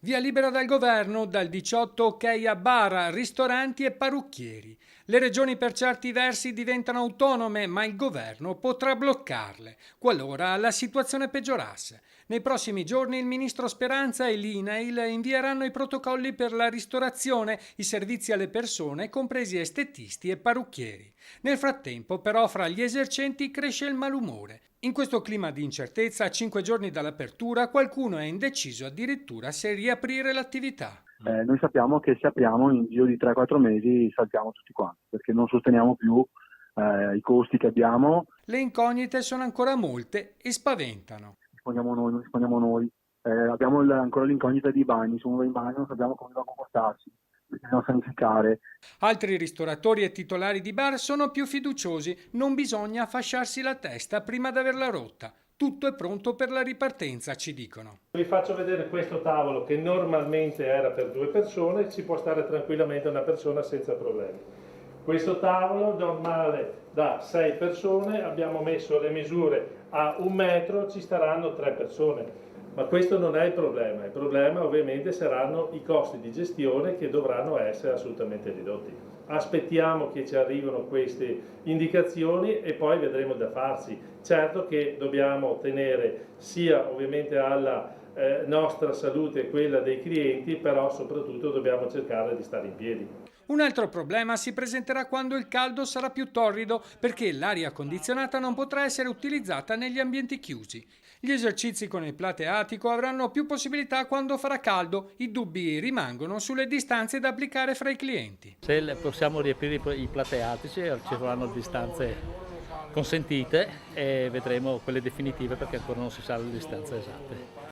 Via libera dal governo, dal 18 ok a bar, ristoranti e parrucchieri. Le regioni per certi versi diventano autonome, ma il governo potrà bloccarle, qualora la situazione peggiorasse. Nei prossimi giorni il ministro Speranza e l'INAIL invieranno i protocolli per la ristorazione, i servizi alle persone, compresi estetisti e parrucchieri. Nel frattempo, però, fra gli esercenti cresce il malumore. In questo clima di incertezza, a 5 giorni dall'apertura, qualcuno è indeciso addirittura se riaprire l'attività. Noi sappiamo che se apriamo in giro di 3-4 mesi saltiamo tutti quanti, perché non sosteniamo più i costi che abbiamo. Le incognite sono ancora molte e spaventano. Rispondiamo noi, non rispondiamo noi. Abbiamo ancora l'incognita dei bagni, se uno va in bagno non sappiamo come va a comportarsi, bisogna sanificare. Altri ristoratori e titolari di bar sono più fiduciosi, non bisogna fasciarsi la testa prima di averla rotta. Tutto è pronto per la ripartenza, ci dicono. Vi faccio vedere questo tavolo che normalmente era per 2 persone, ci può stare tranquillamente una persona senza problemi. Questo tavolo normale da 6 persone, abbiamo messo le misure a 1 metro, ci staranno 3 persone. Ma questo non è il problema ovviamente saranno i costi di gestione che dovranno essere assolutamente ridotti. Aspettiamo che ci arrivino queste indicazioni e poi vedremo da farsi. Certo che dobbiamo tenere sia ovviamente alla nostra salute e quella dei clienti, però soprattutto dobbiamo cercare di stare in piedi. Un altro problema si presenterà quando il caldo sarà più torrido, perché l'aria condizionata non potrà essere utilizzata negli ambienti chiusi. Gli esercizi con il plateatico avranno più possibilità quando farà caldo, i dubbi rimangono sulle distanze da applicare fra i clienti. Se possiamo riaprire i plateatici ci saranno distanze consentite e vedremo quelle definitive perché ancora non si sa le distanze esatte.